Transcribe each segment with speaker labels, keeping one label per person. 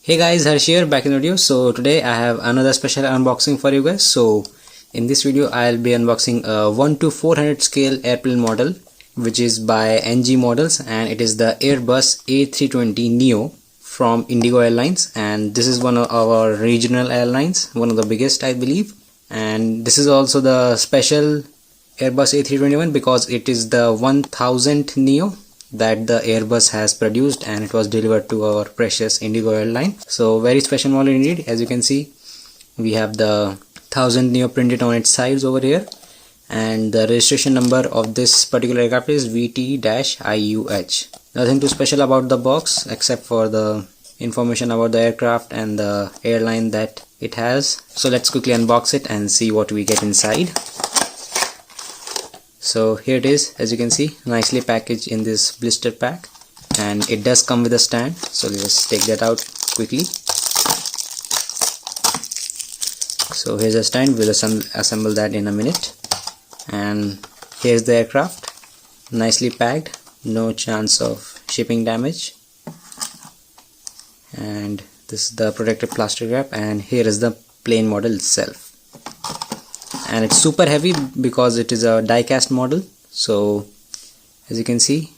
Speaker 1: Hey guys, Harsh here, back in the video. So today I have another special unboxing for you guys. So in this video I'll be unboxing a 1 to 400 scale airplane model, which is by NG Models, and it is the Airbus A320 Neo from IndiGo Airlines, and this is one of our regional airlines, one of the biggest I believe. And this is also the special Airbus A321 because it is the 1000th Neo that the Airbus has produced, and it was delivered to our precious IndiGo airline. So very special model indeed. As you can see, we have the 1000 Neo printed on its sides over here, and the registration number of this particular aircraft is VT-IUH. Nothing too special about the box except for the information about the aircraft and the airline that it has. So let's quickly unbox it and see what we get inside. So here it is, as you can see, nicely packaged in this blister pack, and it does come with a stand. So let's take that out quickly. So here's a stand, we'll assemble that in a minute. And here's the aircraft, nicely packed, no chance of shipping damage. And this is the protective plastic wrap, and here is the plane model itself. And it's super heavy because it is a die-cast model. So as you can see,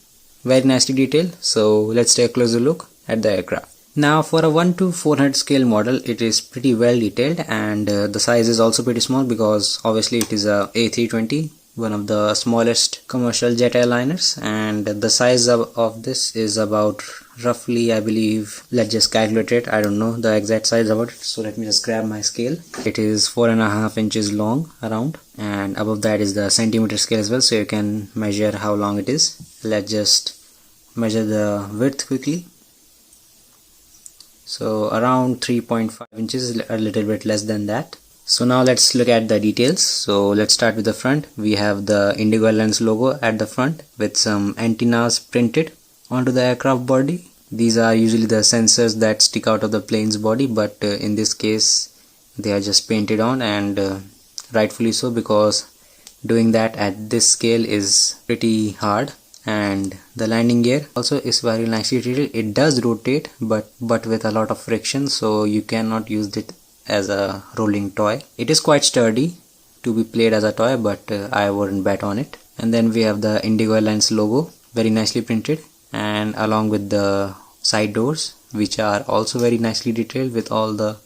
Speaker 1: very nicely detailed. So let's take a closer look at the aircraft. Now for a 1 to 400 scale model, it is pretty well detailed, and the size is also pretty small because obviously it is a A320, one of the smallest commercial jet airliners, and the size of this is about roughly, I believe, let's just calculate it. I don't know the exact size about it, so let me just grab my scale. It is 4.5 inches long around, and above that is the centimeter scale as well, so you can measure how long it is. Let's just measure the width quickly. So around 3.5 inches, a little bit less than that. So now let's look at the details. So let's start with the front. We have the IndiGo Airlines logo at the front with some antennas printed onto the aircraft body. These are usually the sensors that stick out of the plane's body, but in this case they are just painted on, and rightfully so, because doing that at this scale is pretty hard. And the landing gear also is very nicely treated. It does rotate, but with a lot of friction, so you cannot use it as a rolling toy. It is quite sturdy to be played as a toy, but I wouldn't bet on it. And then we have the IndiGo Airlines logo, very nicely printed, and along with the side doors, which are also very nicely detailed with all the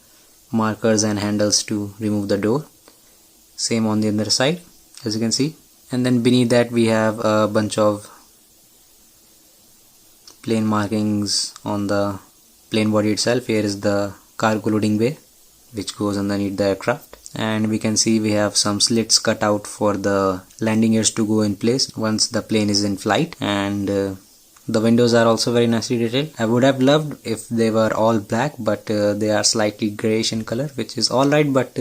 Speaker 1: markers and handles to remove the door. Same on the other side, as you can see. And then beneath that we have a bunch of plane markings on the plane body itself. Here is the cargo loading bay, which goes underneath the aircraft, and we can see we have some slits cut out for the landing gears to go in place once the plane is in flight. And the windows are also very nicely detailed. I would have loved if they were all black, but they are slightly grayish in color, which is alright, but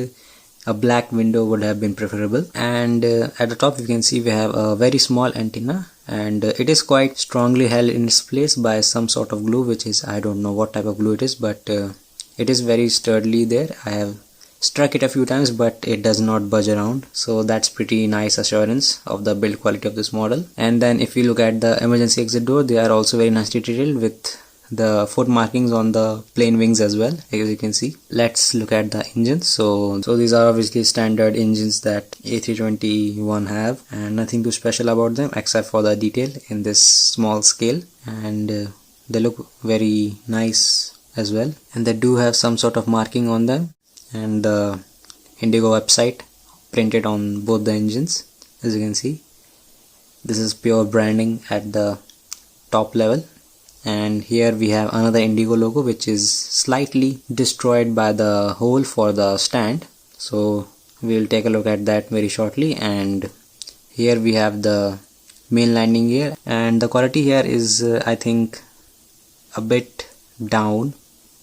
Speaker 1: a black window would have been preferable. And at the top you can see we have a very small antenna, and it is quite strongly held in its place by some sort of glue, which is, I don't know what type of glue it is, but it is very sturdily there. I have struck it a few times, but it does not budge around, so that's pretty nice assurance of the build quality of this model. And then if you look at the emergency exit door, they are also very nicely detailed with the foot markings on the plane wings as well, as you can see. Let's look at the engines. So these are obviously standard engines that A321 have, and nothing too special about them except for the detail in this small scale, and they look very nice as well, and they do have some sort of marking on them, and the IndiGo website printed on both the engines, as you can see. This is pure branding at the top level. And here we have another IndiGo logo, which is slightly destroyed by the hole for the stand, so we'll take a look at that very shortly. And here we have the main landing gear, and the quality here is I think a bit down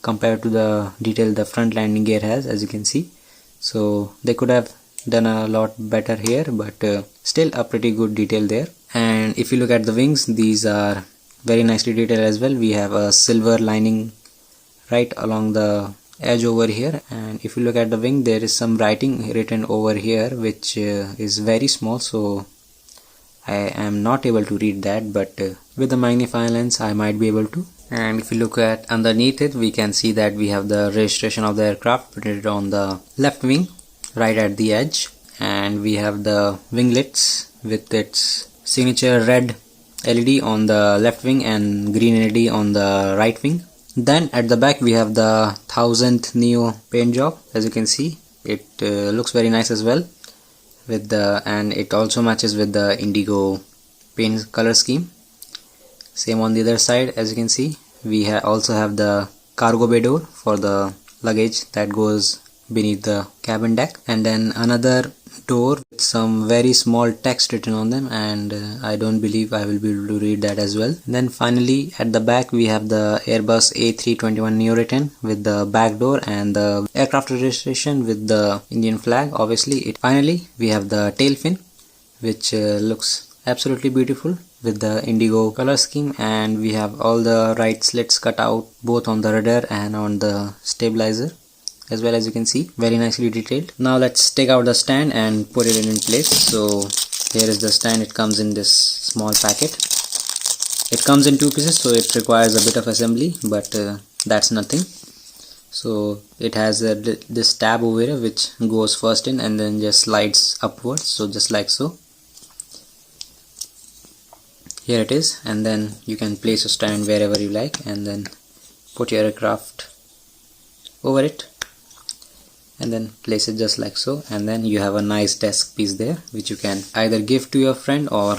Speaker 1: compared to the detail the front landing gear has, as you can see. So they could have done a lot better here, but still a pretty good detail there. And if you look at the wings, these are very nicely detailed as well. We have a silver lining right along the edge over here, and if you look at the wing, there is some writing written over here, which is very small, so I am not able to read that, but with the magnifying lens I might be able to. And if you look at underneath it, we can see that we have the registration of the aircraft printed on the left wing right at the edge, and we have the winglets with its signature red LED on the left wing and green LED on the right wing. Then at the back we have the 1000th Neo paint job. As you can see, it looks very nice as well with the, and it also matches with the IndiGo paint color scheme. Same on the other side. As you can see, we also have the cargo bay door for the luggage that goes beneath the cabin deck, and then another door with some very small text written on them, and I don't believe I will be able to read that as well. And then finally at the back we have the Airbus A321 Neo written with the back door and the aircraft registration with the Indian flag, obviously. Finally we have the tail fin, which looks absolutely beautiful with the IndiGo color scheme, and we have all the right slits cut out both on the rudder and on the stabilizer as well. As you can see, very nicely detailed. Now let's take out the stand and put it in place. So here is the stand. It comes in this small packet. It comes in 2 pieces, so it requires a bit of assembly, but that's nothing. So it has this tab over here which goes first in and then just slides upwards, so just like so. Here it is, and then you can place your stand wherever you like and then put your aircraft over it and then place it just like so, and then you have a nice desk piece there which you can either give to your friend or